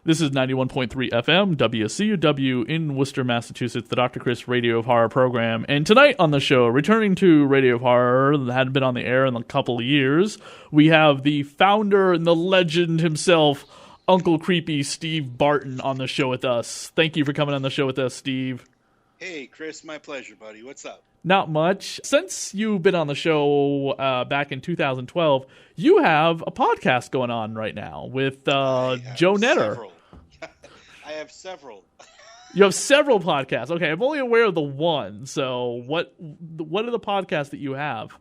This is 91.3 FM, WCUW in Worcester, Massachusetts, the Dr. Chris Radio of Horror program. And tonight on the show, returning to Radio of Horror, that hadn't been on the air in a couple of years, we have the founder and the legend himself, Uncle Creepy Steve Barton, on the show with us. Thank you for coming on the show with us, Steve. Hey, Chris, my pleasure, buddy. What's up? Not much. Since you've been on the show back in 2012, you have a podcast going on right now with Joe Knetter. I have several. You have several podcasts. Okay, I'm only aware of the one. So what are the podcasts that you have?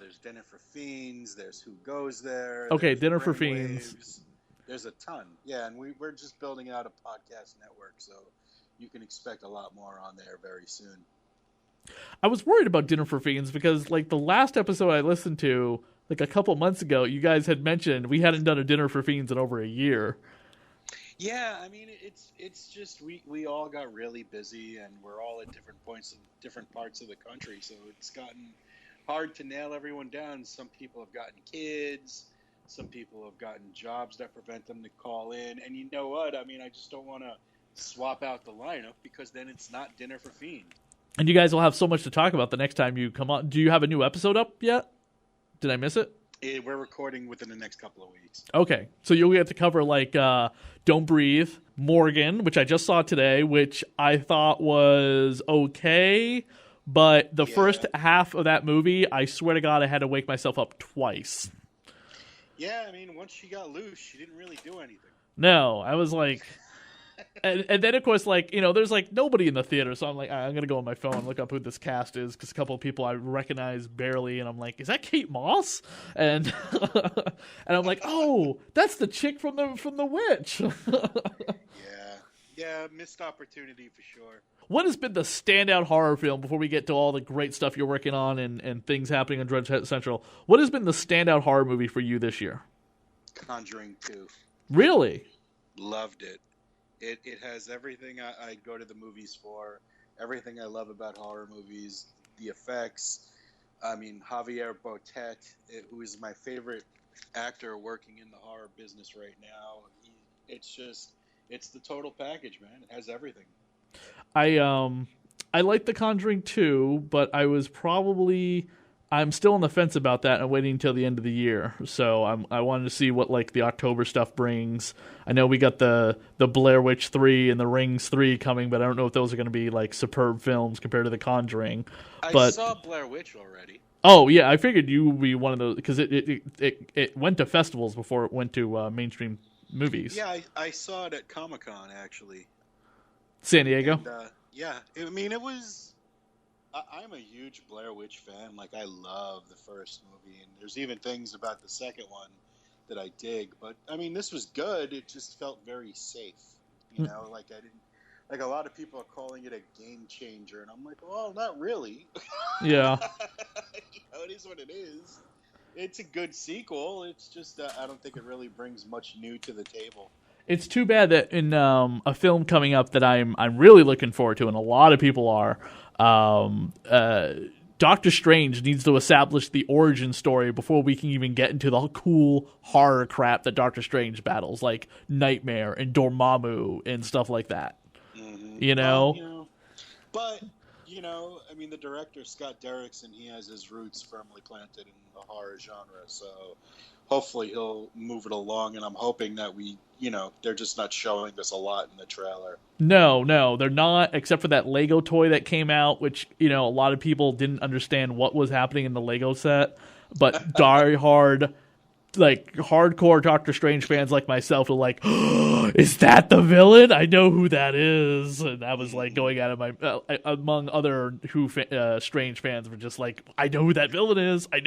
There's Dinner for Fiends. There's Who Goes There. Okay, there's Dinner for Fiends. There's a ton. Yeah, and we're just building out a podcast network, so you can expect a lot more on there very soon. I was worried about Dinner for Fiends because, like, the last episode I listened to, like, a couple months ago, you guys had mentioned we hadn't done a Dinner for Fiends in over a year. Yeah, I mean, it's just we all got really busy, and we're all at different points in different parts of the country, so it's gotten hard to nail everyone down. Some people have gotten kids, some people have gotten jobs that prevent them to call in, and you know what? I mean, I just don't want to swap out the lineup because then it's not Dinner for Fiends. And you guys will have so much to talk about the next time you come on. Do you have a new episode up yet? Did I miss it? We're recording within the next couple of weeks. Okay. So you'll get to cover, like, Don't Breathe, Morgan, which I just saw today, which I thought was okay. But the first half of that movie, I swear to God, I had to wake myself up twice. Yeah, I mean, once she got loose, she didn't really do anything. No, I was like... And then, of course, like, you know, there's, like, nobody in the theater, so I'm like, I'm going to go on my phone and look up who this cast is, because a couple of people I recognize barely, and I'm like, is that Kate Moss? And and I'm like, oh, that's the chick from the Witch. Yeah, missed opportunity for sure. What has been the standout horror film, before we get to all the great stuff you're working on and things happening on Dread Central, what has been the standout horror movie for you this year? Conjuring 2. Really? Loved it. It has everything I go to the movies for, everything I love about horror movies, the effects. I mean, Javier Botet, who is my favorite actor working in the horror business right now, it's the total package, man. It has everything. I like The Conjuring 2, but I'm still on the fence about that and waiting until the end of the year. So I wanted to see what, like, the October stuff brings. I know we got the Blair Witch 3 and the Rings 3 coming, but I don't know if those are going to be, like, superb films compared to The Conjuring. I saw Blair Witch already. Oh, yeah, I figured you would be one of those, because it went to festivals before it went to mainstream movies. Yeah, I saw it at Comic-Con, actually. San Diego? And, yeah, I mean, it was... I'm a huge Blair Witch fan. Like, I love the first movie, and there's even things about the second one that I dig. But I mean, this was good. It just felt very safe, you know. Like, a lot of people are calling it a game changer, and I'm like, well, not really. Yeah. You know, it is what it is. It's a good sequel. It's just I don't think it really brings much new to the table. It's too bad that in a film coming up that I'm really looking forward to, and a lot of people are. Doctor Strange needs to establish the origin story before we can even get into the cool horror crap that Doctor Strange battles, like Nightmare and Dormammu and stuff like that. Mm-hmm. You know? But, you know, I mean, the director, Scott Derrickson, he has his roots firmly planted in the horror genre, so hopefully he'll move it along, and I'm hoping that they're just not showing this a lot in the trailer. No, they're not, except for that Lego toy that came out, which, you know, a lot of people didn't understand what was happening in the Lego set, but hardcore Doctor Strange fans like myself were like, oh, is that the villain? I know who that is. And I was like going out of my, among other Strange fans were just like, I know who that villain is. And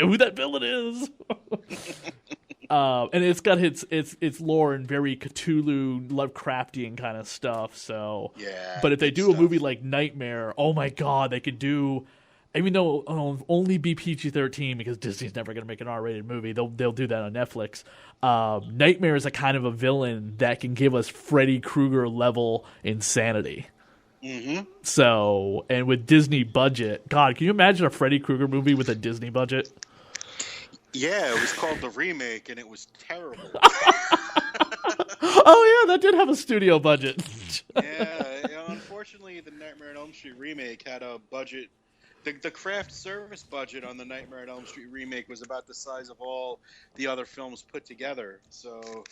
it's got its lore and very Cthulhu, Lovecraftian kind of stuff. So, yeah. But if they do a movie like Nightmare, oh my God, they could do. Even though it'll only be PG-13 because Disney's never going to make an R-rated movie, they'll do that on Netflix. Nightmare is a kind of a villain that can give us Freddy Krueger level insanity. Mm-hmm. So, and with Disney budget, God, can you imagine a Freddy Krueger movie with a Disney budget? Yeah, it was called The Remake, and it was terrible. Oh yeah, that did have a studio budget. Yeah, unfortunately, the Nightmare on Elm Street remake had a budget. The craft service budget on the Nightmare on Elm Street remake was about the size of all the other films put together. So,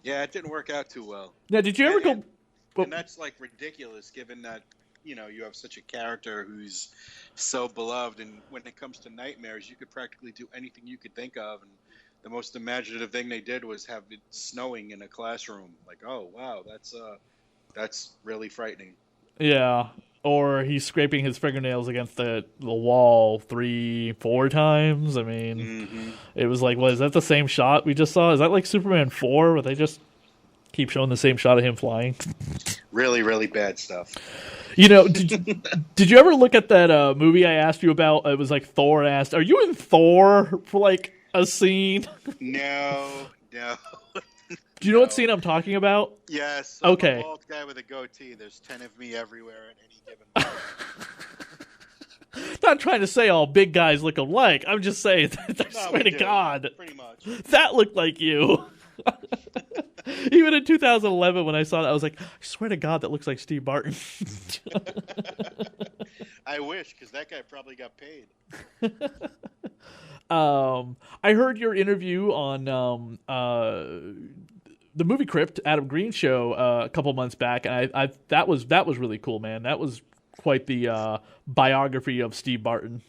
yeah, it didn't work out too well. Now, did you ever go? And that's like ridiculous, given that you have such a character who's so beloved. And when it comes to nightmares, you could practically do anything you could think of. And the most imaginative thing they did was have it snowing in a classroom. Like, oh wow, that's really frightening. Yeah. Or he's scraping his fingernails against the wall 3-4 times. I mean, It was like, what, is that the same shot we just saw? Is that like Superman 4 where they just keep showing the same shot of him flying? Really, really bad stuff. Did you ever look at that movie I asked you about? It was like Thor asked, are you in Thor for like a scene? No. Do you know what scene I'm talking about? Yes. Okay. I'm a bald guy with a goatee. There's 10 of me everywhere at any given moment. Not trying to say all big guys look alike. I'm just saying that, I swear to God. Pretty much. That looked like you. Even in 2011 when I saw that, I was like, I swear to God, that looks like Steve Barton. I wish, because that guy probably got paid. I heard your interview on the Movie Crypt Adam Green show a couple months back, and I that was really cool, man. That was quite the biography of Steve Barton.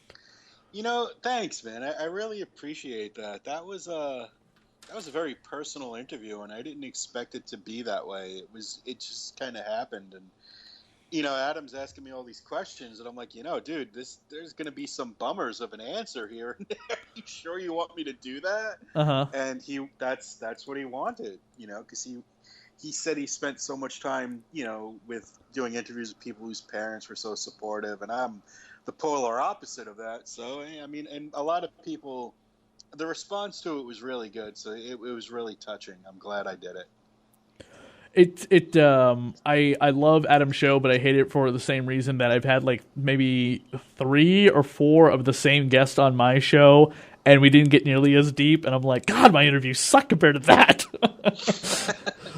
Thanks, man. I really appreciate that. That was a very personal interview, and I didn't expect it to be that way. It just kind of happened, and Adam's asking me all these questions, and I'm like, dude, there's going to be some bummers of an answer here. Are you sure you want me to do that? Uh-huh. And that's what he wanted, because he said he spent so much time, with doing interviews with people whose parents were so supportive, and I'm the polar opposite of that. So, I mean, and a lot of people, the response to it was really good. So it was really touching. I'm glad I did it. I love Adam's show, but I hate it for the same reason that I've had like maybe 3 or 4 of the same guests on my show, and we didn't get nearly as deep. And I'm like, God, my interviews suck compared to that.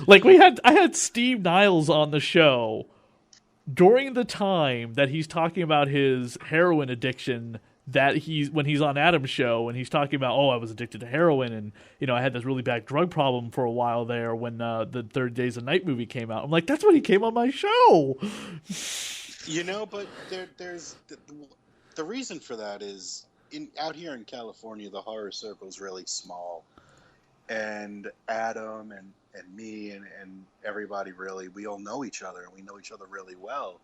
Like I had Steve Niles on the show during the time that he's talking about his heroin addiction. When he's on Adam's show and he's talking about, I was addicted to heroin, and I had this really bad drug problem for a while there when the 30 Days of Night movie came out. I'm like, that's when he came on my show. But there's the reason for that is out here in California, the horror circle is really small, and Adam and me and everybody, really, we all know each other, and we know each other really well.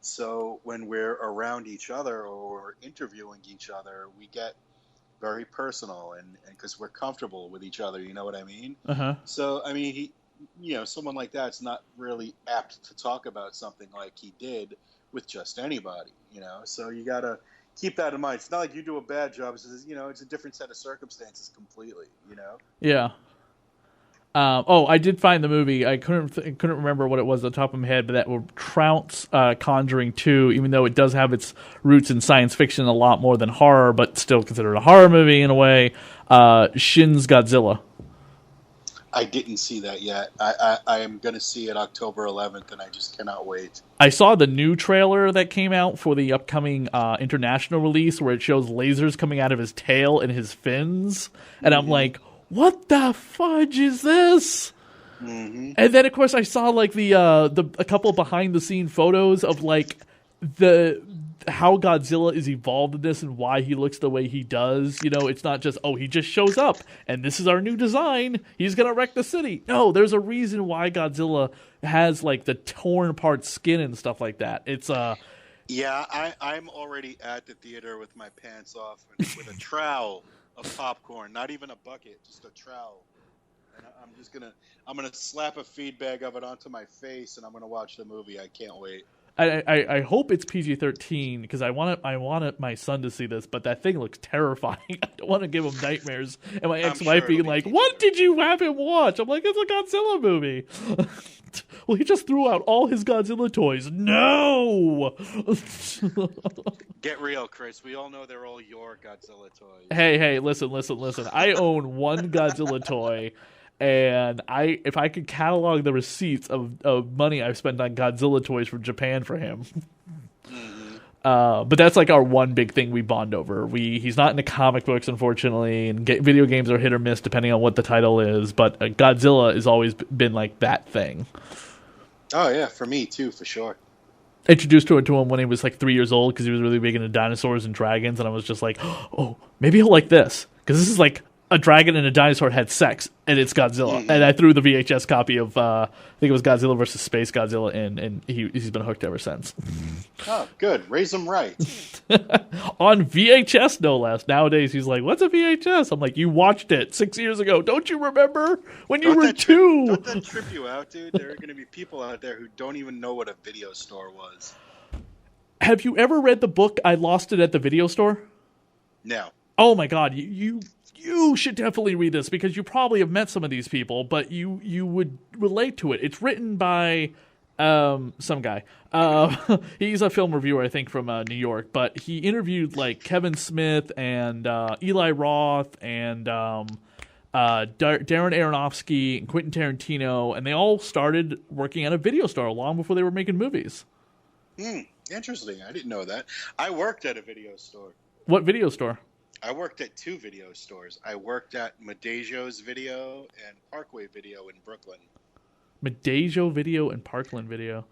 So when we're around each other or interviewing each other, we get very personal, and because we're comfortable with each other, you know what I mean? Uh-huh. So, I mean, someone like that's not really apt to talk about something like he did with just anybody, So you got to keep that in mind. It's not like you do a bad job. It's a different set of circumstances completely, Yeah. I did find the movie. I couldn't remember what it was at the top of my head, but that was Trout's Conjuring 2, even though it does have its roots in science fiction a lot more than horror, but still considered a horror movie in a way. Shin's Godzilla. I didn't see that yet. I am going to see it October 11th, and I just cannot wait. I saw the new trailer that came out for the upcoming international release where it shows lasers coming out of his tail and his fins, and I'm like, what the fudge is this? Mm-hmm. And then, of course, I saw like a couple behind the scene photos of like how Godzilla is evolved in this and why he looks the way he does. It's not just he just shows up and this is our new design. He's gonna wreck the city. No, there's a reason why Godzilla has like the torn apart skin and stuff like that. It's Yeah, I'm already at the theater with my pants off and with a trowel of popcorn, not even a bucket, just a trowel. And I'm gonna slap a feed bag of it onto my face, and I'm gonna watch the movie. I can't wait. I hope it's PG-13 because I want my son to see this, but that thing looks terrifying. I don't want to give him nightmares. And my ex-wife being like, "What did you have him watch?" I'm like, "It's a Godzilla movie." Well, he just threw out all his Godzilla toys. No. Get real, Chris. We all know they're all your Godzilla toys. Hey, listen. I own one Godzilla toy, And if I could catalog the receipts of money I've spent on Godzilla toys from Japan for him. But that's like our one big thing we bond over. He's not into comic books, unfortunately, and video games are hit or miss depending on what the title is. But Godzilla has always been like that thing. Oh yeah, for me too, for sure. Introduced to him when he was like 3 years old because he was really big into dinosaurs and dragons, and I was just like, oh, maybe he'll like this because this is like a dragon and a dinosaur had sex, and it's Godzilla. Mm-hmm. And I threw the VHS copy of, I think it was Godzilla versus Space Godzilla in, and he's been hooked ever since. Oh, good. Raise him right. On VHS, no less. Nowadays, he's like, what's a VHS? I'm like, you watched it 6 years ago. Don't you remember when you were 2? Don't that trip you out, dude? There are going to be people out there who don't even know what a video store was. Have you ever read the book, I Lost It at the Video Store? No. Oh, my God. You should definitely read this because you probably have met some of these people, but you would relate to it. It's written by some guy. He's a film reviewer, I think, from New York, but he interviewed like Kevin Smith and Eli Roth and Darren Aronofsky and Quentin Tarantino, and they all started working at a video store long before they were making movies. Interesting. I didn't know that. I worked at a video store. What video store? I worked at 2 video stores. I worked at Medejo's Video and Parkway Video in Brooklyn. Medejo Video and Parkland Video.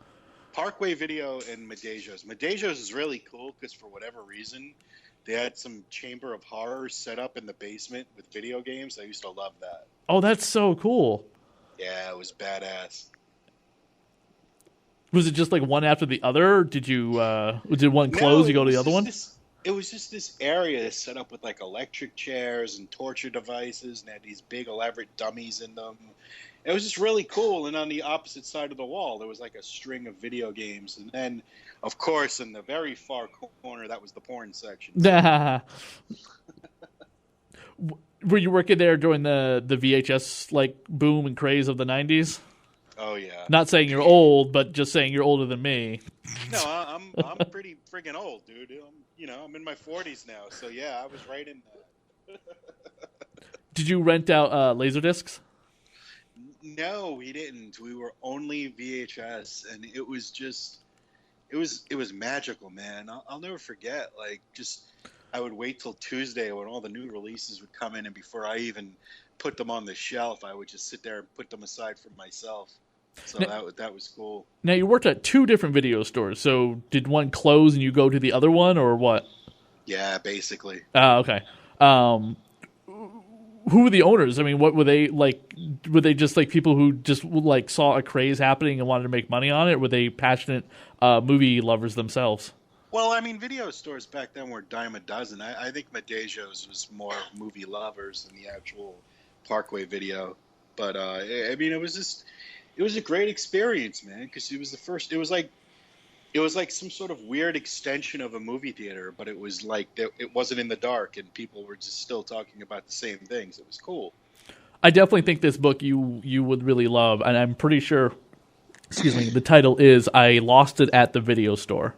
Parkway Video and Medejo's. Medejo's is really cool because for whatever reason, they had some Chamber of Horror set up in the basement with video games. I used to love that. Oh, that's so cool. Yeah, it was badass. Was it just like one after the other? Or did one close? You go to the other one? It was just this area set up with like electric chairs and torture devices, and had these big elaborate dummies in them. It was just really cool. And on the opposite side of the wall, there was like a string of video games. And then, of course, in the very far corner, that was the porn section. Were you working there during the VHS like boom and craze of the 90s? Oh yeah. Not saying you're old, but just saying you're older than me. No, I'm pretty friggin' old, dude. I'm in my 40s now, so yeah, I was right in that. Did you rent out laser discs? No, we didn't. We were only VHS, and it was magical, man. I'll never forget. Like, just I would wait till Tuesday when all the new releases would come in, and before I even put them on the shelf, I would just sit there and put them aside for myself. So that was cool. Now, you worked at 2 different video stores. So did one close and you go to the other one, or what? Yeah, basically. Okay. Who were the owners? I mean, what were they like? Were they just like people who just like saw a craze happening and wanted to make money on it? Or were they passionate movie lovers themselves? Well, I mean, video stores back then were a dime a dozen. I think Medejo's was more movie lovers than the actual Parkway Video. But I mean, it was a great experience, man, because it was the first. It was like some sort of weird extension of a movie theater, but it was like it wasn't in the dark, and people were just still talking about the same things. It was cool. I definitely think this book you would really love, and I'm pretty sure. Excuse me. The title is "I Lost It at the Video Store."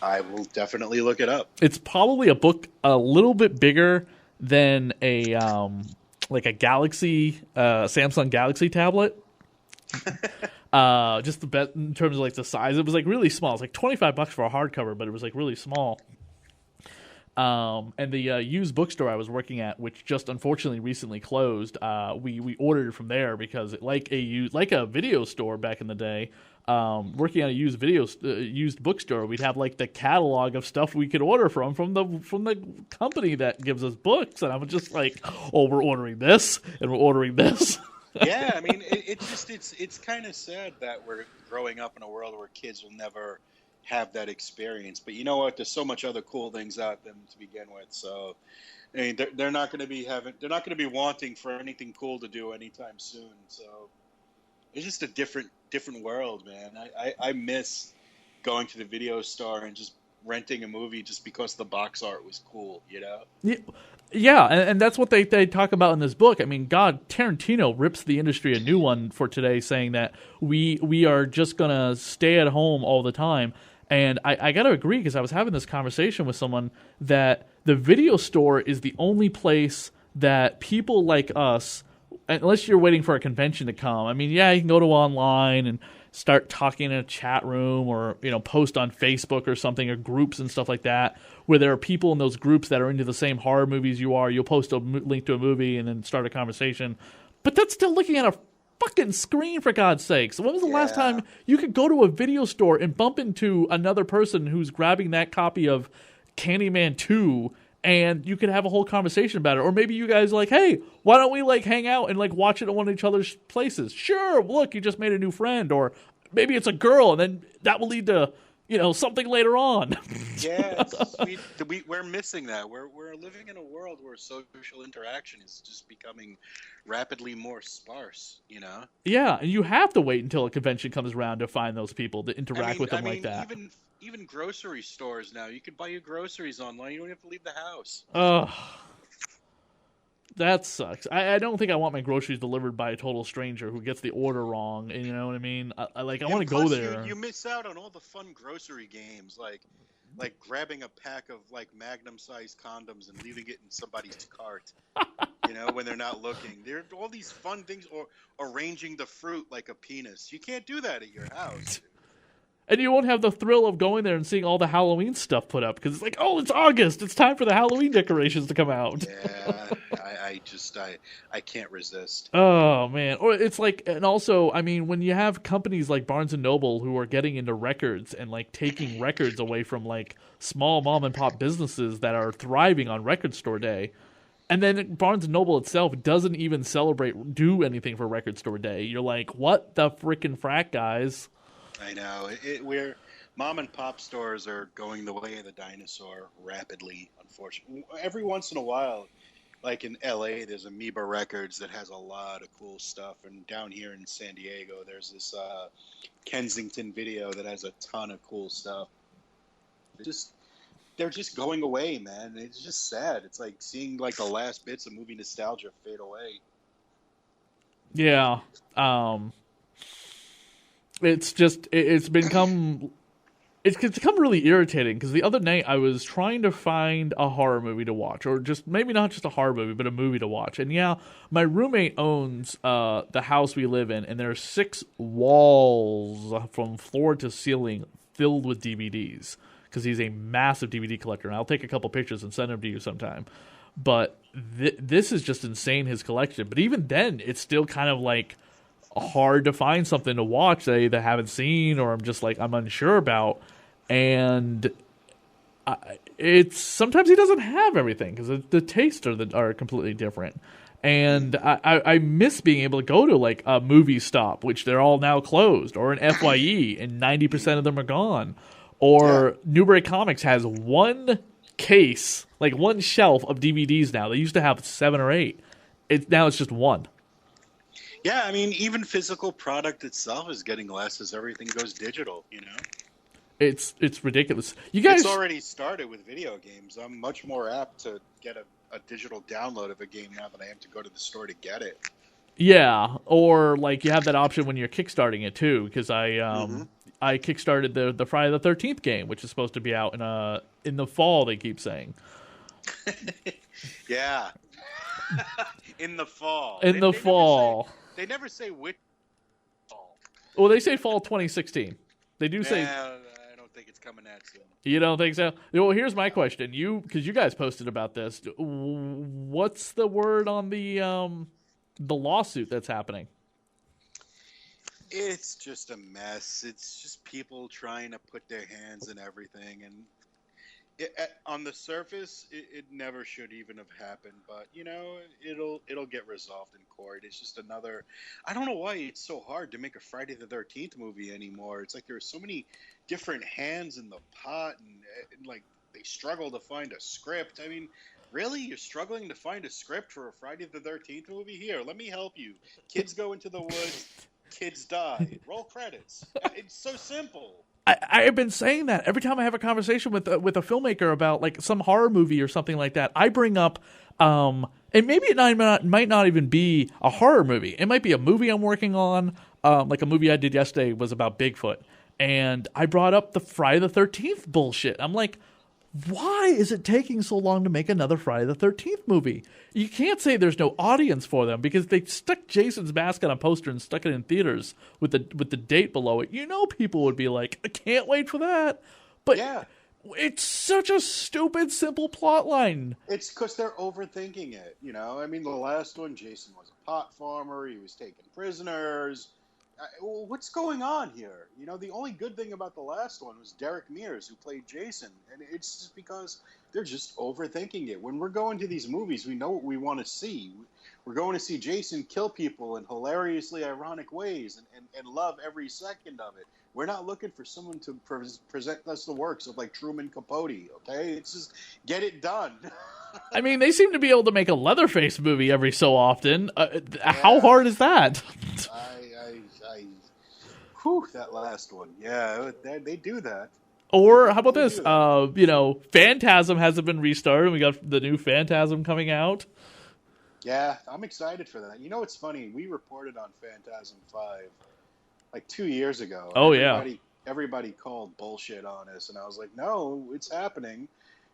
I will definitely look it up. It's probably a book a little bit bigger than a like a Galaxy Samsung Galaxy tablet. Just the bet in terms of like the size, it was like really small. It's like $25 for a hardcover, but it was like really small. And the used bookstore I was working at, which just unfortunately recently closed, we ordered it from there because like a video store back in the day, working at a used bookstore, we'd have like the catalog of stuff we could order from the company that gives us books, and I was just like, oh, we're ordering this and we're ordering this. Yeah, I mean, it's kind of sad that we're growing up in a world where kids will never have that experience. But you know what? There's so much other cool things out there to begin with. So, I mean, they're not going to be wanting for anything cool to do anytime soon. So, it's just a different world, man. I miss going to the video store and just renting a movie just because the box art was cool, you know? Yeah, and that's what they talk about in this book. I mean, God, Tarantino rips the industry a new one for today, saying that we are just going to stay at home all the time. And I got to agree, because I was having this conversation with someone that the video store is the only place that people like us unless you're waiting for a convention to come. I mean, yeah, you can go to online and start talking in a chat room, or post on Facebook or something, or groups and stuff like that, where there are people in those groups that are into the same horror movies you are. You'll post a link to a movie and then start a conversation, but that's still looking at a fucking screen, for God's sakes. When was the last time you could go to a video store and bump into another person who's grabbing that copy of Candyman 2, and you could have a whole conversation about it? Or maybe you guys hey, why don't we hang out and watch it at one of each other's places? Sure, look, you just made a new friend. Or maybe it's a girl, and then that will lead to something later on. Yeah, we're missing that. We're living in a world where social interaction is just becoming rapidly more sparse. Yeah, and you have to wait until a convention comes around to find those people to interact with them like that. Even grocery stores now, you can buy your groceries online. You don't have to leave the house. Ugh. That sucks. I don't think I want my groceries delivered by a total stranger who gets the order wrong. You know what I mean? I want to go there. You miss out on all the fun grocery games, like grabbing a pack of Magnum-sized condoms and leaving it in somebody's cart. When they're not looking. There are all these fun things, or arranging the fruit like a penis. You can't do that at your house. And you won't have the thrill of going there and seeing all the Halloween stuff put up, because it's it's August. It's time for the Halloween decorations to come out. Yeah, I can't resist. Oh, man. Or it's and also, I mean, when you have companies like Barnes & Noble who are getting into records and taking records away from small mom and pop businesses that are thriving on Record Store Day, and then Barnes & Noble itself doesn't even do anything for Record Store Day. You're what the frickin' frack, guys? I know. We're mom and pop stores are going the way of the dinosaur rapidly, unfortunately. Every once in a while, in LA, there's Amoeba Records that has a lot of cool stuff. And down here in San Diego, there's this Kensington Video that has a ton of cool stuff. They're just going away, man. It's just sad. It's like seeing the last bits of movie nostalgia fade away. Yeah. It's become really irritating, because the other night I was trying to find a horror movie to watch, or just maybe not just a horror movie, but a movie to watch. And yeah, my roommate owns the house we live in, and there are 6 walls from floor to ceiling filled with DVDs, because he's a massive DVD collector. And I'll take a couple pictures and send them to you sometime. But this is just insane, his collection. But even then, it's still kind of hard to find something to watch that I either haven't seen or I'm just I'm unsure about. And it's sometimes he doesn't have everything, because the tastes are completely different. And I miss being able to go to a movie stop, which they're all now closed, or an FYE, and 90% of them are gone. Or Newbury Comics has one case, one shelf of DVDs now. They used to have 7 or 8. Now it's just one. Yeah, I mean, even physical product itself is getting less as everything goes digital, It's ridiculous. You guys, it's already started with video games. I'm much more apt to get a digital download of a game now than I am to go to the store to get it. Yeah, or you have that option when you're kickstarting it too, because I kickstarted the Friday the 13th game, which is supposed to be out in the fall, they keep saying. Yeah. In the fall. In the fall. They never say which fall. Well, they say fall 2016. They do say. I don't think it's coming that soon. You don't think so? Well, here's my question. Because you guys posted about this. What's the word on the lawsuit that's happening? It's just a mess. It's just people trying to put their hands in everything, and on the surface, it never should even have happened, but it'll get resolved in court. It's just another. I don't know why it's so hard to make a Friday the 13th movie anymore. It's there are so many different hands in the pot, and they struggle to find a script. I mean, really, you're struggling to find a script for a Friday the 13th movie? Here, let me help you. Kids go into the woods, kids die. Roll credits. It's so simple. I have been saying that every time I have a conversation with a filmmaker about some horror movie or something like that. I bring up, and maybe it might not even be a horror movie. It might be a movie I'm working on. A movie I did yesterday was about Bigfoot, and I brought up the Friday the 13th bullshit. I'm why is it taking so long to make another Friday the 13th movie? You can't say there's no audience for them because they stuck Jason's mask on a poster and stuck it in theaters with the date below it. You know, people would be like, I can't wait for that. But Yeah. it's such a stupid, simple plot line. It's because they're overthinking it, you know? I mean, the last one, Jason was a pot farmer. He was taking prisoners. What's going on here? You know, the only good thing about the last one was Derek Mears, who played Jason. And it's just because they're just overthinking it. When we're going to these movies, we know what we want to see. We're going to see Jason kill people in hilariously ironic ways and love every second of it. We're not looking for someone to present us the works of, like, Truman Capote, okay? It's just get it done. I mean, they seem to be able to make a Leatherface movie every so often. How hard is that? Whew, that last one. Yeah, they do that. Or how about this? Phantasm hasn't been restarted. We got the new Phantasm coming out. Yeah, I'm excited for that. You know what's funny? We reported on Phantasm 5 like 2 years ago. Oh, Everybody called bullshit on us, and I was like, no, it's happening.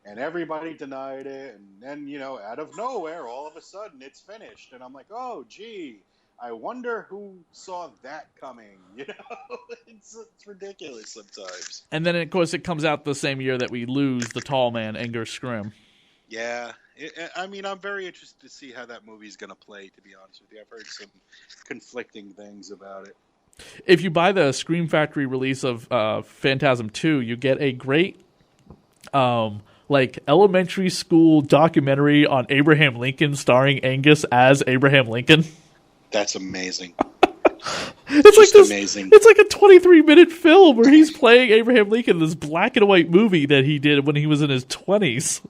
And everybody denied it, and then, you know, out of nowhere, all of a sudden, it's finished. And I'm like, oh, gee, I wonder who saw that coming, you know? It's ridiculous sometimes. And then, of course, it comes out the same year that we lose the tall man, Angus Scrimm. Yeah. I mean, I'm very interested to see how that movie's going to play, to be honest with you. I've heard some conflicting things about it. If you buy the Scream Factory release of Phantasm 2, you get a great elementary school documentary on Abraham Lincoln starring Angus as Abraham Lincoln. That's amazing. Amazing. It's like a 23-minute film where he's playing Abraham Lincoln in this black and white movie that he did when he was in his 20s.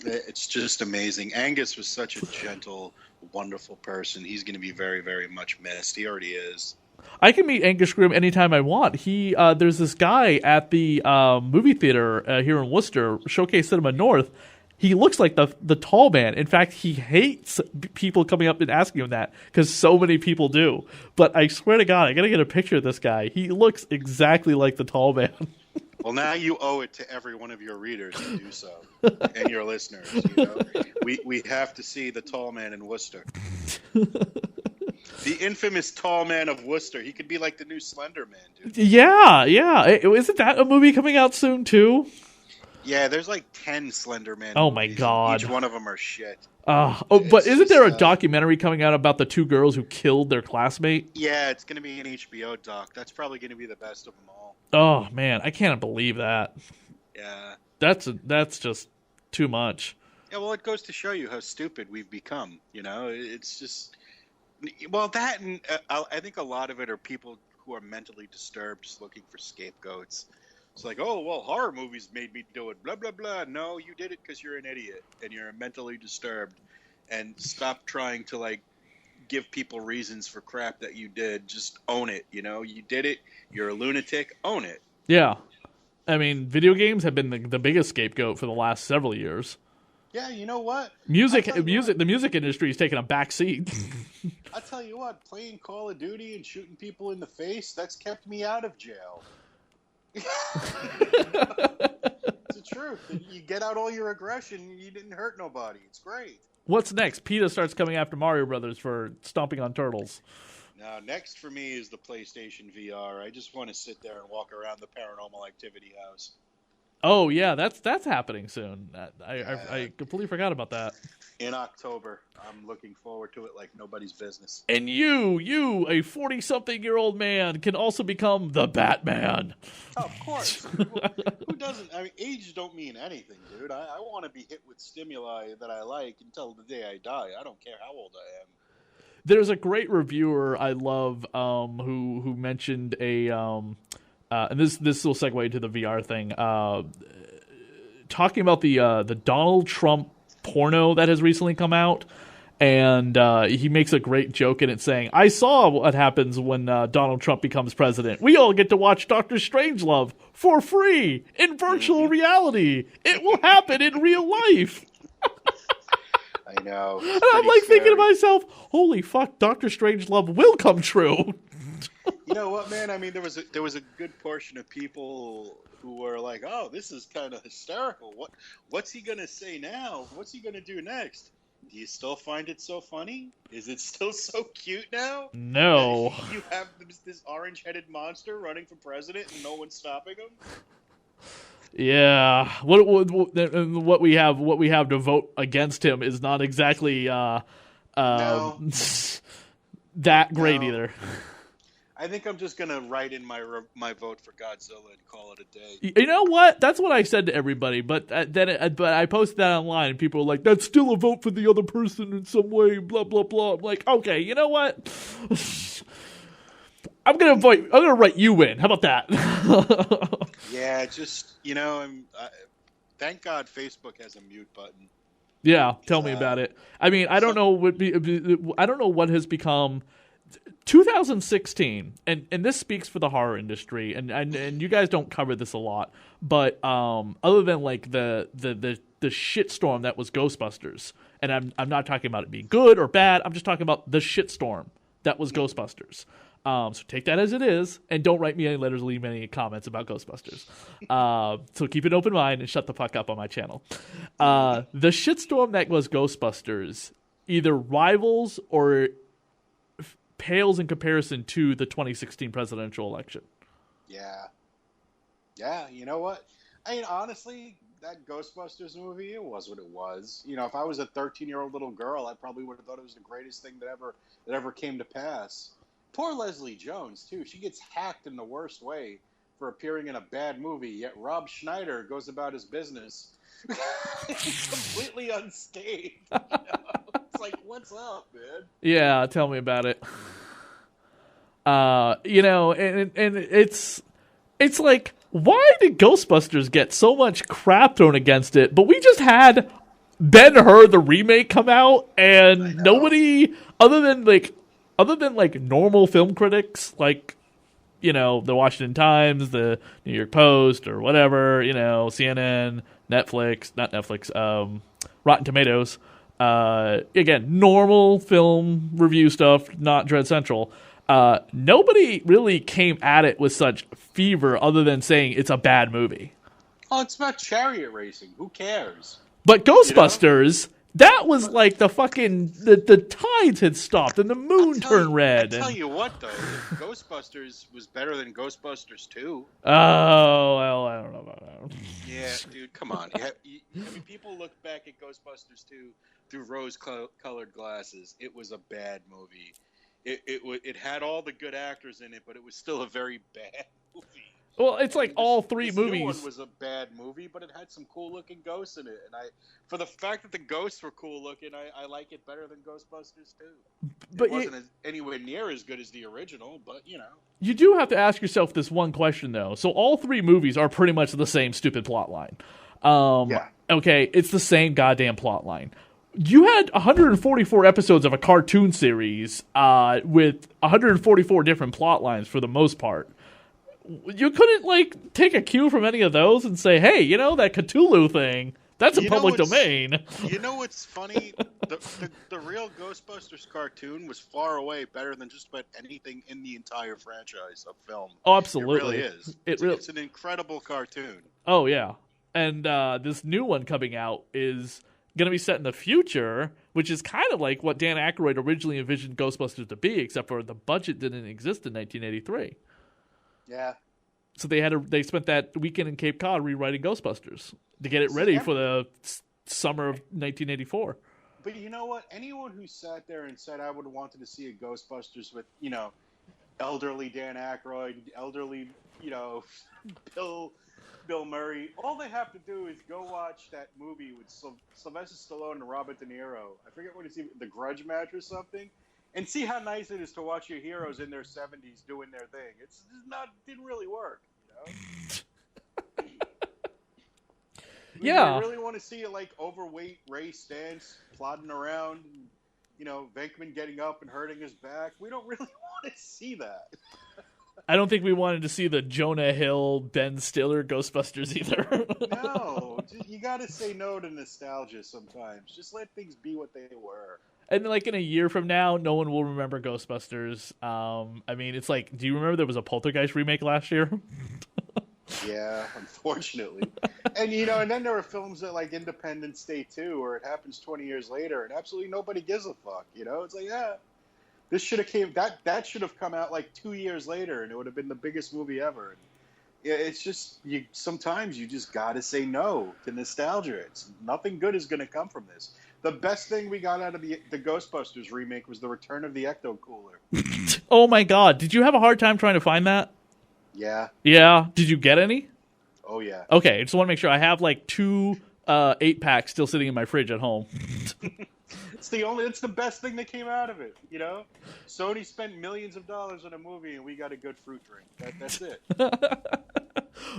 It's just amazing. Angus was such a gentle, wonderful person. He's going to be very, very much missed. He already is. I can meet Angus Scrimm anytime I want. There's this guy at the movie theater here in Worcester, Showcase Cinema North. He looks like the tall man. In fact, he hates people coming up and asking him that because so many people do. But I swear to God, I got to get a picture of this guy. He looks exactly like the tall man. Well, now you owe it to every one of your readers to do so, and your listeners. You know? We have to see the tall man in Worcester. The infamous tall man of Worcester. He could be like the new Slender Man, dude. Yeah. Isn't that a movie coming out soon, too? Yeah, there's like 10 Slender Man Oh, movies. My God. Each one of them are shit. But isn't there a documentary coming out about the two girls who killed their classmate? Yeah, it's going to be an HBO doc. That's probably going to be the best of them all. Oh, man, I can't believe that. Yeah. That's just too much. Yeah, well, it goes to show you how stupid we've become, you know? It's just... Well, that and I think a lot of it are people who are mentally disturbed just looking for scapegoats. It's like, oh, well, horror movies made me do it, blah, blah, blah. No, you did it because you're an idiot and you're mentally disturbed. And stop trying to, like, give people reasons for crap that you did. Just own it, you know? You did it. You're a lunatic. Own it. Yeah. I mean, video games have been the biggest scapegoat for the last several years. Yeah, you know what? The music industry is taking a back seat. I'll tell you what, playing Call of Duty and shooting people in the face, that's kept me out of jail. It's the truth. You get out all your aggression, you didn't hurt nobody. It's great. What's next? PETA starts coming after Mario Brothers for stomping on turtles. Now, next for me is the PlayStation VR. I just want to sit there and walk around the Paranormal Activity house. Oh, yeah, that's happening soon. I completely forgot about that. In October. I'm looking forward to it like nobody's business. And you, a 40-something-year-old man, can also become the Batman. Oh, of course. Who doesn't? I mean, age don't mean anything, dude. I want to be hit with stimuli that I like until the day I die. I don't care how old I am. There's a great reviewer I love who mentioned a and this will segue into the VR thing. Talking about the Donald Trump porno that has recently come out, and he makes a great joke in it saying, "I saw what happens when Donald Trump becomes president. We all get to watch Dr. Strangelove for free in virtual reality. It will happen in real life." I know. And I'm like thinking to myself, holy fuck, Dr. Strangelove will come true. You know what, man? I mean, there was a good portion of people who were like, "Oh, this is kind of hysterical. What's he gonna say now? What's he gonna do next?" Do you still find it so funny? Is it still so cute now No. that you have this orange-headed monster running for president and no one's stopping him? Yeah. What we have to vote against him is not exactly No, that great no. either. I think I'm just gonna write in my vote for Godzilla and call it a day. You know what? That's what I said to everybody, but but I posted that online, and people were like, "That's still a vote for the other person in some way." Blah blah blah. I'm like, okay, you know what? I'm gonna write you in. How about that? Yeah, just thank God Facebook has a mute button. Yeah, tell me about it. I mean, I don't know what has become 2016, and this speaks for the horror industry, and you guys don't cover this a lot, but other than like the shitstorm that was Ghostbusters, and I'm not talking about it being good or bad. I'm just talking about the shitstorm that was Ghostbusters. So take that as it is, and don't write me any letters, leave me any comments about Ghostbusters. So keep an open mind and shut the fuck up on my channel. The shitstorm that was Ghostbusters either rivals or pales in comparison to the 2016 presidential election. Yeah. Yeah, you know what? I mean, honestly, that Ghostbusters movie, it was what it was. You know, if I was a 13-year-old little girl, I probably would have thought it was the greatest thing that ever came to pass. Poor Leslie Jones, too. She gets hacked in the worst way for appearing in a bad movie, yet Rob Schneider goes about his business completely unscathed. You know? It's like, what's up, man? Yeah, tell me about it. And it's like, why did Ghostbusters get so much crap thrown against it? But we just had Ben-Hur the remake come out, and nobody other than normal film critics, like, you know, the Washington Times, the New York Post, or whatever, you know, CNN, Rotten Tomatoes. Again, normal film review stuff, not Dread Central. Nobody really came at it with such fever other than saying it's a bad movie. Oh, it's about chariot racing. Who cares? But Ghostbusters, that was like the fucking the tides had stopped and the moon turned red. I tell you what, though, Ghostbusters was better than Ghostbusters 2. Oh, well, I don't know about that. Yeah, dude, come on. I mean, people look back at Ghostbusters 2 through rose-colored glasses. It was a bad movie. It had all the good actors in it, but it was still a very bad movie. Well, it's like all three movies. This new one was a bad movie, but it had some cool-looking ghosts in it, and for the fact that the ghosts were cool-looking, I like it better than Ghostbusters 2. But it wasn't anywhere near as good as the original, but you know. You do have to ask yourself this one question, though. So all three movies are pretty much the same stupid plot line. Yeah. Okay, it's the same goddamn plot line. You had 144 episodes of a cartoon series with 144 different plot lines for the most part. You couldn't, like, take a cue from any of those and say, hey, you know, that Cthulhu thing, that's in public domain. You know what's funny? The real Ghostbusters cartoon was far away better than just about anything in the entire franchise of film. Oh, absolutely. It really is. It's an incredible cartoon. Oh, yeah. And this new one coming out is going to be set in the future, which is kind of like what Dan Aykroyd originally envisioned Ghostbusters to be, except for the budget didn't exist in 1983. Yeah. So they spent that weekend in Cape Cod rewriting Ghostbusters to get it ready for the summer of 1984. But you know what? Anyone who sat there and said I would have wanted to see a Ghostbusters with, you know, elderly Dan Aykroyd, elderly, you know, Bill Murray, all they have to do is go watch that movie with Sylvester Stallone and Robert De Niro. I forget what it's, The Grudge Match or something. And see how nice it is to watch your heroes in their 70s doing their thing. It's just didn't really work, you know? Yeah. You really want to see like overweight Ray Stantz plodding around, and, you know, Venkman getting up and hurting his back. We don't really want to see that. I don't think we wanted to see the Jonah Hill, Ben Stiller Ghostbusters either. No, you got to say no to nostalgia sometimes. Just let things be what they were. And like in a year from now, no one will remember Ghostbusters. I mean, it's like, do you remember there was a Poltergeist remake last year? Yeah, unfortunately. And and then there are films that like Independence Day 2, where it happens 20 years later and absolutely nobody gives a fuck. It's like, yeah, this should have that should have come out like 2 years later, and it would have been the biggest movie ever. And yeah, it's just sometimes you just got to say no to nostalgia. Nothing good is going to come from this. The best thing we got out of the Ghostbusters remake was the return of the Ecto Cooler. Oh my God! Did you have a hard time trying to find that? Yeah. Yeah. Did you get any? Oh yeah. Okay, I just want to make sure. I have like 2 8-packs still sitting in my fridge at home. It's the best thing that came out of it. Sony spent millions of dollars on a movie, and we got a good fruit drink. That's it.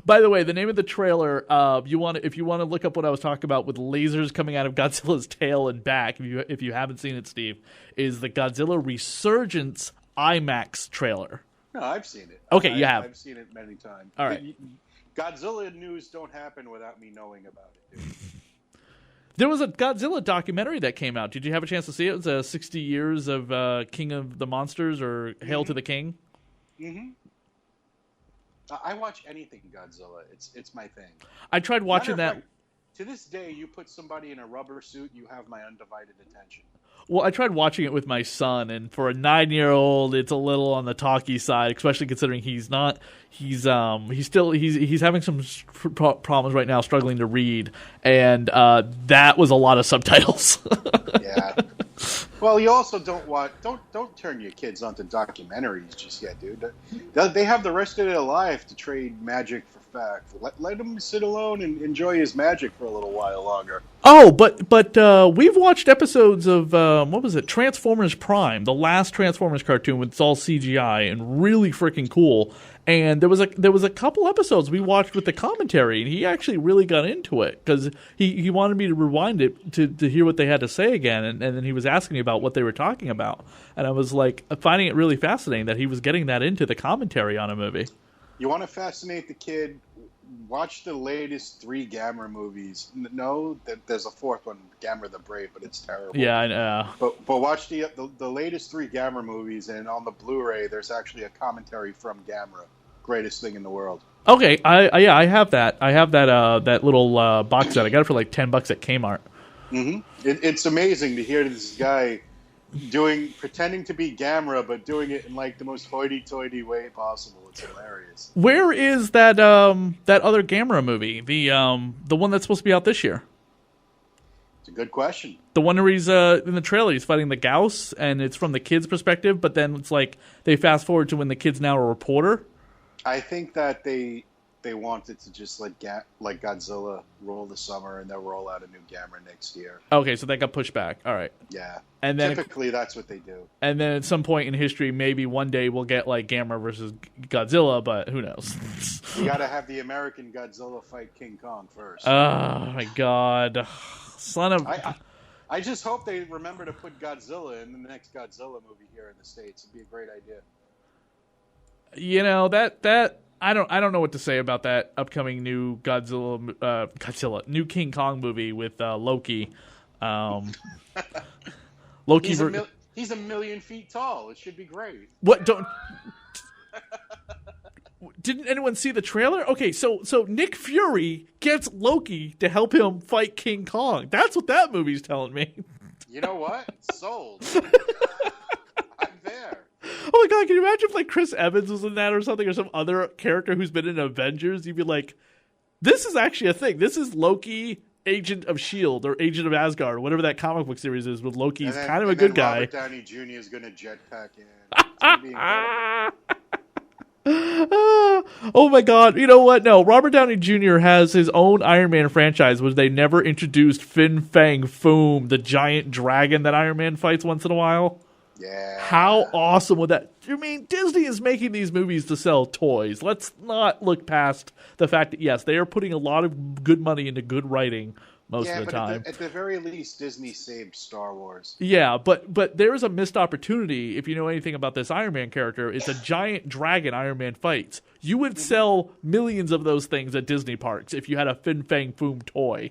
By the way, the name of the trailer, if you want to look up what I was talking about with lasers coming out of Godzilla's tail and back, if you haven't seen it, Steve, is the Godzilla Resurgence IMAX trailer. No, I've seen it. Okay, you have. I've seen it many times. All right. Godzilla news don't happen without me knowing about it, dude. There was a Godzilla documentary that came out. Did you have a chance to see it? It was 60 years of King of the Monsters, or Hail to the King. Mm-hmm. I watch anything Godzilla. It's my thing. I tried watching that. To this day, you put somebody in a rubber suit, you have my undivided attention. Well, I tried watching it with my son, and for a 9-year-old, it's a little on the talky side, especially considering he's having some problems right now, struggling to read, and that was a lot of subtitles. Yeah. Well, you also don't turn your kids onto documentaries just yet, dude. They have the rest of their life to trade magic for fact. Let him sit alone and enjoy his magic for a little while longer. Oh, but we've watched episodes of what was it, Transformers Prime, the last Transformers cartoon, with it's all CGI and really freaking cool. And there was a couple episodes we watched with the commentary, and he actually really got into it because he wanted me to rewind it to hear what they had to say again, and then he was asking me about what they were talking about, and I was like finding it really fascinating that he was getting that into the commentary on a movie. You want to fascinate the kid? Watch the latest 3 Gamera movies. No, there's a 4th one, Gamera the Brave, but it's terrible. Yeah, I know. But watch the latest 3 Gamera movies, and on the Blu-ray, there's actually a commentary from Gamera. Greatest thing in the world. Okay, I have that. I have that little box set. I got it for like $10 at Kmart. Mm-hmm. It's amazing to hear this guy pretending to be Gamera, but doing it in like the most hoity-toity way possible. It's hilarious. Where is that other Gamera movie? The one that's supposed to be out this year? It's a good question. The one where he's in the trailer, he's fighting the Gauss, and it's from the kid's perspective, but then it's like they fast forward to when the kid's now a reporter. I think that they wanted to just let Godzilla roll the summer, and they'll roll out a new Gamera next year. Okay, so that got pushed back. All right. Yeah. And then typically that's what they do. And then at some point in history, maybe one day we'll get like Gamera versus Godzilla, but who knows? You got to have the American Godzilla fight King Kong first. Oh my God, son of! I just hope they remember to put Godzilla in the next Godzilla movie here in the States. It'd be a great idea. That I don't know what to say about that upcoming new new King Kong movie with Loki. Loki. He's 1 million feet tall. It should be great. What don't? Didn't anyone see the trailer? Okay, so Nick Fury gets Loki to help him fight King Kong. That's what that movie's telling me. You know what? Sold. I'm there. Oh my God, can you imagine if like Chris Evans was in that or something, or some other character who's been in Avengers? You'd be like, this is actually a thing. This is Loki, Agent of S.H.I.E.L.D. or Agent of Asgard, or whatever that comic book series is with Loki. He's kind of a good guy. Robert Downey Jr. is going to jetpack in. It's going to be incredible. Oh my God. You know what? No, Robert Downey Jr. has his own Iron Man franchise, which they never introduced Fin Fang Foom, the giant dragon that Iron Man fights once in a while. Yeah. How awesome would that? I mean, Disney is making these movies to sell toys. Let's not look past the fact that, yes, they are putting a lot of good money into good writing most of the time. At the very least, Disney saved Star Wars. Yeah, but there is a missed opportunity. If you know anything about this Iron Man character, it's a giant dragon Iron Man fights. You would sell millions of those things at Disney parks if you had a Fin Fang Foom toy.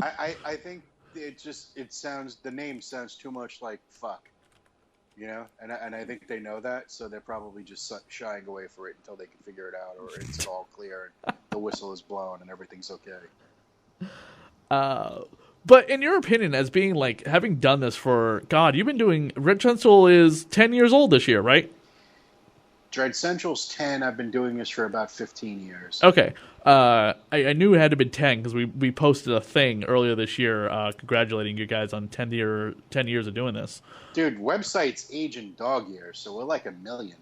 I think the name sounds too much like fuck, and I think they know that, so they're probably just shying away for it until they can figure it out, or it's all clear and the whistle is blown and everything's okay. But in your opinion, as being like having done this for God, you've been doing Red Central is 10 years old this year, right? Dread Central's 10. I've been doing this for about 15 years. Okay. I knew it had to be 10 because we posted a thing earlier this year congratulating you guys on 10 years of doing this. Dude, websites age in dog years, so we're like 1 million.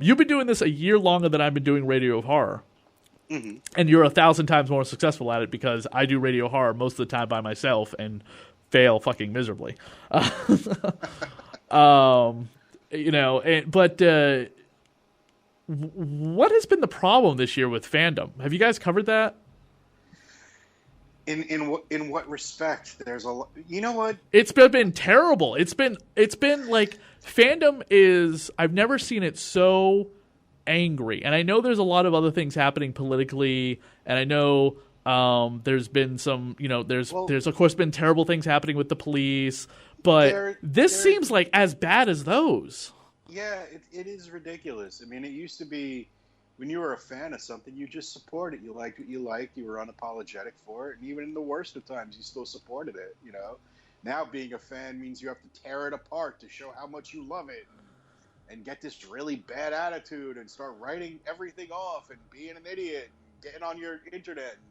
You've been doing this a year longer than I've been doing Radio Horror. Mm-hmm. And you're 1,000 times more successful at it because I do Radio Horror most of the time by myself and fail fucking miserably. But what has been the problem this year with fandom? Have you guys covered that? In what respect? There's a lot. You know what? It's been terrible. It's been like fandom is. I've never seen it so angry. And I know there's a lot of other things happening politically, and I know there's been some. There's of course been terrible things happening with the police, but this seems like as bad as those. Yeah, it is ridiculous. I mean, it used to be when you were a fan of something, you just support it. You liked what you liked. You were unapologetic for it. And even in the worst of times, you still supported it, Now being a fan means you have to tear it apart to show how much you love it and get this really bad attitude and start writing everything off and being an idiot and getting on your internet and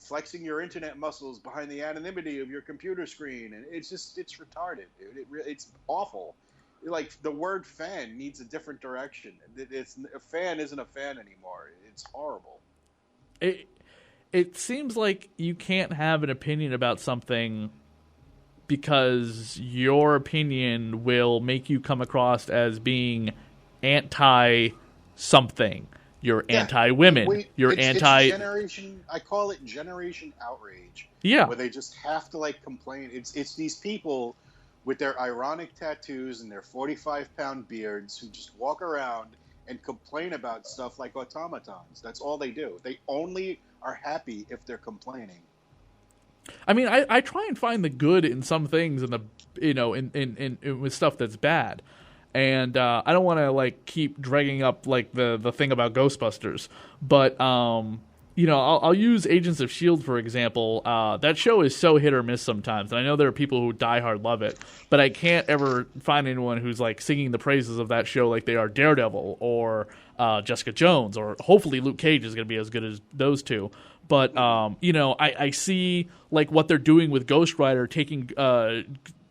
flexing your internet muscles behind the anonymity of your computer screen. And it's retarded, dude. It's awful. Like, the word fan needs a different direction. A fan isn't a fan anymore. It's horrible. It seems like you can't have an opinion about something because your opinion will make you come across as being anti-something. You're anti-women. You're anti... It's generation... I call it generation outrage. Yeah. Where they just have to, complain. It's these people with their ironic tattoos and their 45-pound beards who just walk around and complain about stuff like automatons. That's all they do. They only are happy if they're complaining. I mean, I try and find the good in some things in with stuff that's bad. And I don't want to keep dragging up the thing about Ghostbusters, but I'll use Agents of S.H.I.E.L.D. for example. That show is so hit or miss sometimes, and I know there are people who diehard love it, but I can't ever find anyone who's singing the praises of that show like they are Daredevil or Jessica Jones, or hopefully Luke Cage is going to be as good as those two. But I see what they're doing with Ghost Rider, taking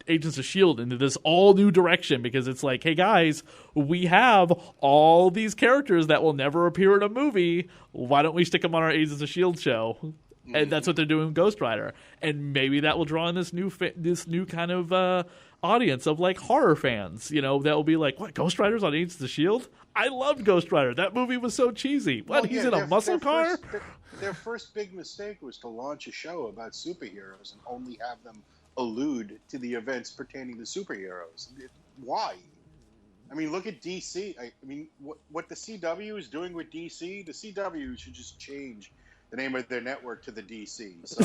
Agents of S.H.I.E.L.D. into this all new direction, because it's like, hey guys, we have all these characters that will never appear in a movie. Why don't we stick them on our Agents of S.H.I.E.L.D. show? And that's what they're doing with Ghost Rider. And maybe that will draw in this new kind of audience of horror fans, that will be like, what, Ghost Rider's on Agents of S.H.I.E.L.D.? I loved Ghost Rider. That movie was so cheesy. What, he's in a muscle car? Their first big mistake was to launch a show about superheroes and only have them allude to the events pertaining to superheroes. Why? I mean, look at DC. I mean, what the CW is doing with DC, the CW should just change the name of their network to the DC. So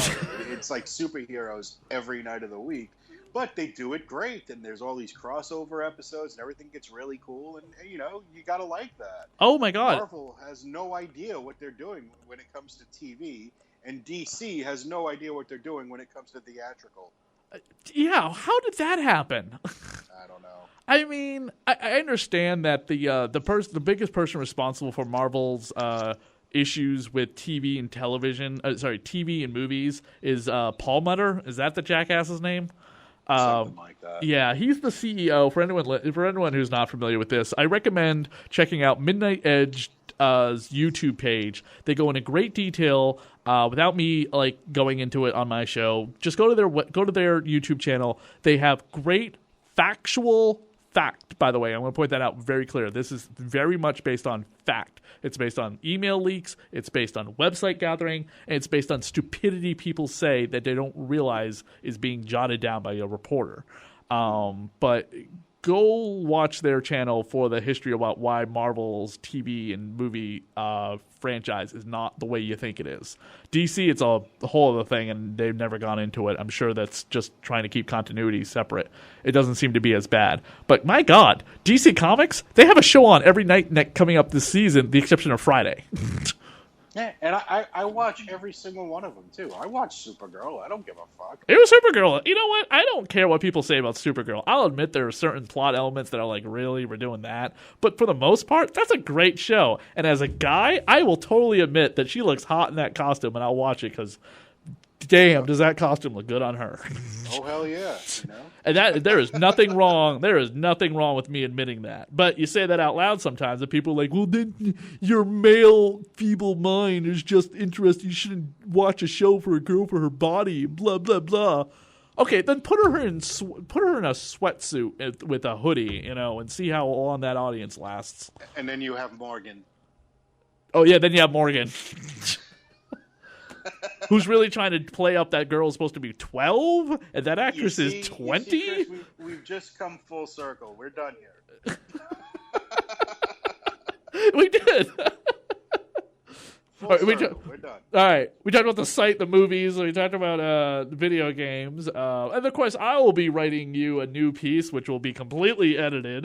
it's like superheroes every night of the week. But they do it great, and there's all these crossover episodes, and everything gets really cool, and, you got to like that. Oh, my God. Marvel has no idea what they're doing when it comes to TV, and DC has no idea what they're doing when it comes to theatrical. Yeah, how did that happen? I don't know. I mean, I understand that the biggest person responsible for Marvel's issues with TV and television, TV and movies is Paul Mutter. Is that the jackass's name? Something like that. Yeah, he's the CEO. For anyone who's not familiar with this, I recommend checking out Midnight Edge's YouTube page. They go into great detail without me going into it on my show. Just go to their YouTube channel. They have great factual fact. By the way, I'm going to point that out very clear. This is very much based on fact. It's based on email leaks. It's based on website gathering, and it's based on stupidity people say that they don't realize is being jotted down by a reporter. But go watch their channel for the history about why Marvel's TV and movie franchise is not the way you think it is. DC, it's a whole other thing, and they've never gone into it. I'm sure that's just trying to keep continuity separate. It doesn't seem to be as bad. But my God, DC Comics, they have a show on every night coming up this season, the exception of Friday. Yeah, and I watch every single one of them, too. I watch Supergirl. I don't give a fuck. It was Supergirl. You know what? I don't care what people say about Supergirl. I'll admit there are certain plot elements that are like, really? We're doing that? But for the most part, that's a great show. And as a guy, I will totally admit that she looks hot in that costume, and I'll watch it because, damn, does that costume look good on her. Oh, hell yeah. You know? And there is nothing wrong. There is nothing wrong with me admitting that. But you say that out loud sometimes, and people are like, well, then your male feeble mind is just interested. You shouldn't watch a show for a girl for her body, blah, blah, blah. Okay, then put her in a sweatsuit with a hoodie, and see how long that audience lasts. And then you have Morgan. Oh, yeah, then you have Morgan. Who's really trying to play up that girl is supposed to be 12, and that actress is 20? We've just come full circle. We're done here. We did. We're done. All right. We talked about the site, the movies. We talked about the video games. And, of course, I will be writing you a new piece, which will be completely edited.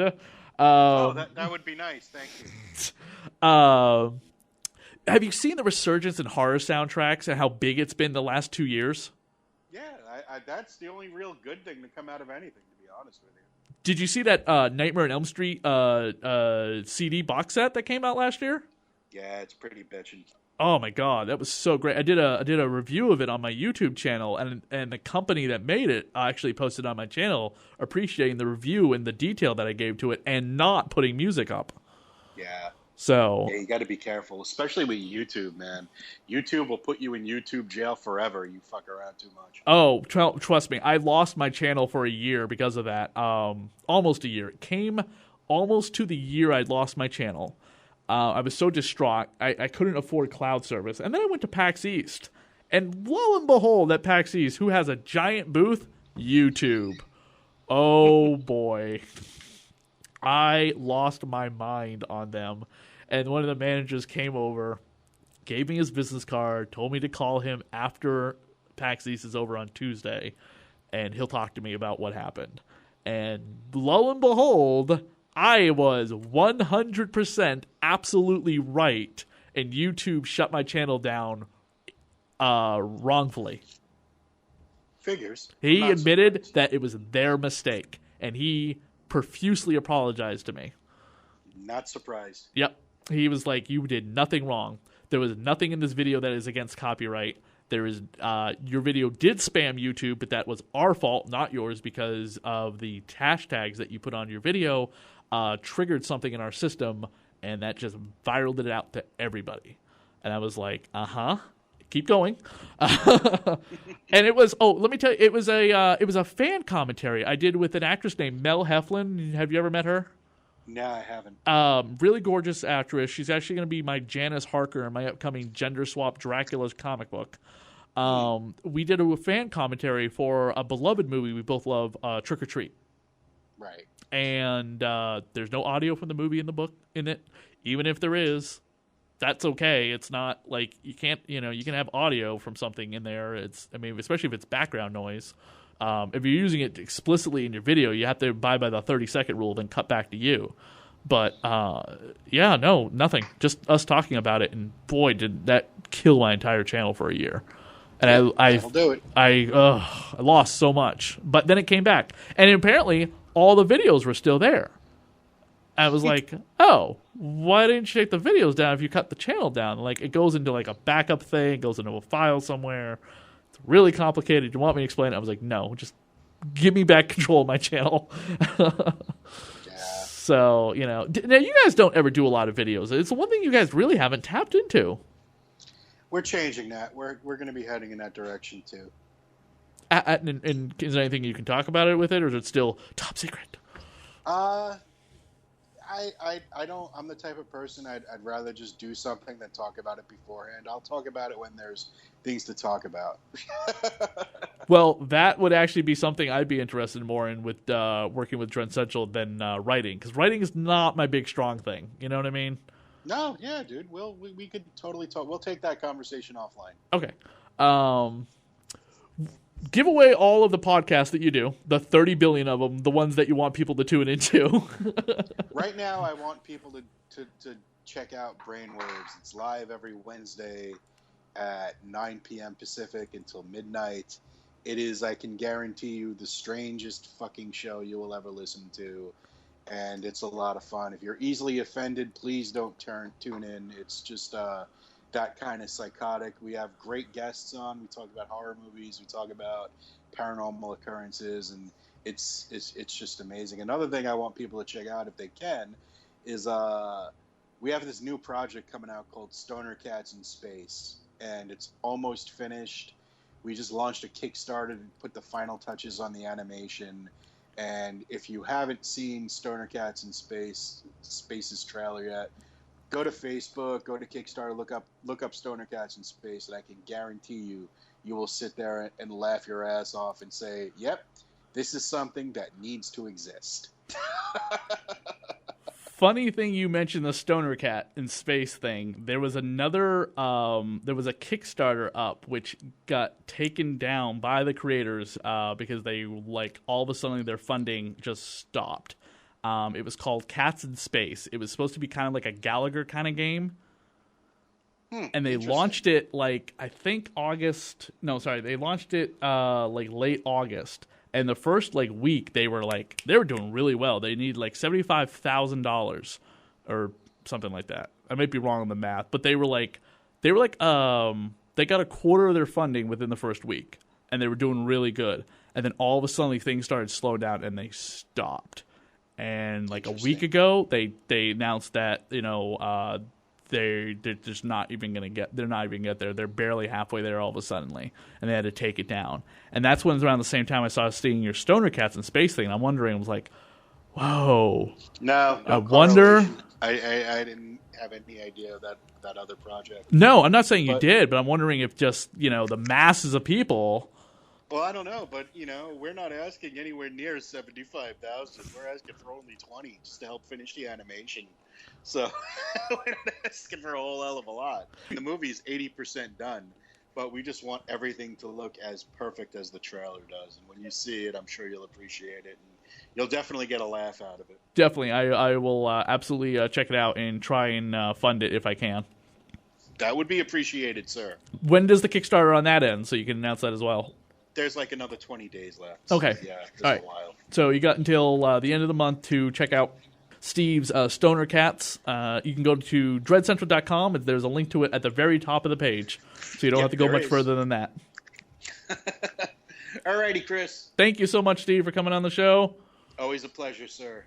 That would be nice. Thank you. Have you seen the resurgence in horror soundtracks and how big it's been the last 2 years? Yeah, that's the only real good thing to come out of anything, to be honest with you. Did you see that Nightmare on Elm Street CD box set that came out last year? Yeah, it's pretty bitchin'. Oh my God, that was so great! I did a review of it on my YouTube channel, and the company that made it actually posted on my channel appreciating the review and the detail that I gave to it, and not putting music up. Yeah. So yeah, you got to be careful, especially with YouTube, man. YouTube will put you in YouTube jail forever. You fuck around too much. Oh, trust me, I lost my channel for a year because of that. Almost a year. It came almost to the year I'd lost my channel. I was so distraught. I couldn't afford cloud service, and then I went to PAX East, and lo and behold, at PAX East, who has a giant booth? YouTube. Oh boy, I lost my mind on them. And one of the managers came over, gave me his business card, told me to call him after PAX East is over on Tuesday, and he'll talk to me about what happened. And lo and behold, I was 100% absolutely right, and YouTube shut my channel down wrongfully. Figures. He admitted that it was their mistake, and he profusely apologized to me. Not surprised. Yep. He was like, you did nothing wrong. There was nothing in this video that is against copyright. There is your video did spam YouTube, but that was our fault, not yours, because of the hashtags that you put on your video triggered something in our system, and that just viraled it out to everybody. And I was like, keep going. And it was, let me tell you, it was a fan commentary I did with an actress named Mel Heflin. Have you ever met her? No, I haven't. Really gorgeous actress. She's actually going to be my Janice Harker in my upcoming Gender Swap Dracula's comic book. We did a fan commentary for a beloved movie we both love, Trick or Treat. Right. And there's no audio from the movie in it. Even if there is, that's okay. It's not like you can't, you can have audio from something in there. Especially if it's background noise. If you're using it explicitly in your video, you have to abide by the 30-second rule, then cut back to you. But, nothing. Just us talking about it, and boy, did that kill my entire channel for a year. And That'll do it. I lost so much. But then it came back. And apparently, all the videos were still there. I was like, why didn't you take the videos down if you cut the channel down? Like, it goes into like a backup thing, it goes into a file somewhere. Really complicated. You want me to explain it? I was like, no, just give me back control of my channel. Yeah. So, now you guys don't ever do a lot of videos. It's the one thing you guys really haven't tapped into. We're changing that. We're going to be heading in that direction too. And is there anything you can talk about it with it, or is it still top secret? I don't. I'm the type of person I'd rather just do something than talk about it beforehand. I'll talk about it when there's things to talk about. Well, that would actually be something I'd be interested more in with working with Dread Central than writing, because writing is not my big strong thing. You know what I mean? No, yeah, dude. We could totally talk. We'll take that conversation offline. Okay. Give away all of the podcasts that you do, the 30 billion of them, the ones that you want people to tune into. Right now, I want people to check out Brainwaves. It's live every Wednesday at 9 p.m. Pacific until midnight. It is, I can guarantee you, the strangest fucking show you will ever listen to. And it's a lot of fun. If you're easily offended, please don't tune in. It's just that kind of psychotic. We have great guests on. We talk about horror movies. We talk about paranormal occurrences, and it's just amazing. Another thing I want people to check out if they can is we have this new project coming out called Stoner Cats in Space, and it's almost finished. We just launched a Kickstarter to put the final touches on the animation. And if you haven't seen Stoner Cats in Space's trailer yet, go to Facebook, go to Kickstarter, look up Stoner Cats in Space, and I can guarantee you will sit there and laugh your ass off and say, "Yep, this is something that needs to exist." Funny thing you mentioned the Stoner Cat in Space thing. There was another, there was a Kickstarter up which got taken down by the creators because they, like, all of a sudden their funding just stopped. It was called Cats in Space. It was supposed to be kind of like a Gallagher kind of game. And they launched it, like, I think they launched it like late August. And the first week they were doing really well. They need like $75,000 or something like that. I might be wrong on the math, but they got a quarter of their funding within the first week, and they were doing really good. And then all of a sudden things started slowing down and they stopped. And like a week ago, they announced that they're just not even gonna get. They're not even get there. They're barely halfway there all of a sudden, and they had to take it down. And that's when around the same time I saw seeing your Stoner Cats in Space thing. And I'm wondering, I was like, whoa. No I wonder. I didn't have any idea of that other project. No, I'm not saying you did, but I'm wondering if just the masses of people. Well, I don't know, but we're not asking anywhere near 75,000. We're asking for only 20 just to help finish the animation. So we're not asking for a whole hell of a lot. The movie's 80% done, but we just want everything to look as perfect as the trailer does. And when you see it, I'm sure you'll appreciate it, and you'll definitely get a laugh out of it. Definitely, I will absolutely check it out and try and fund it if I can. That would be appreciated, sir. When does the Kickstarter on that end, so you can announce that as well? There's like another 20 days left. Okay. Yeah, there's all right. a while. So you got until the end of the month to check out Steve's Stoner Cats. You can go to dreadcentral.com, and there's a link to it at the very top of the page, so you don't have to go much further than that. Alrighty, Chris. Thank you so much, Steve, for coming on the show. Always a pleasure, sir.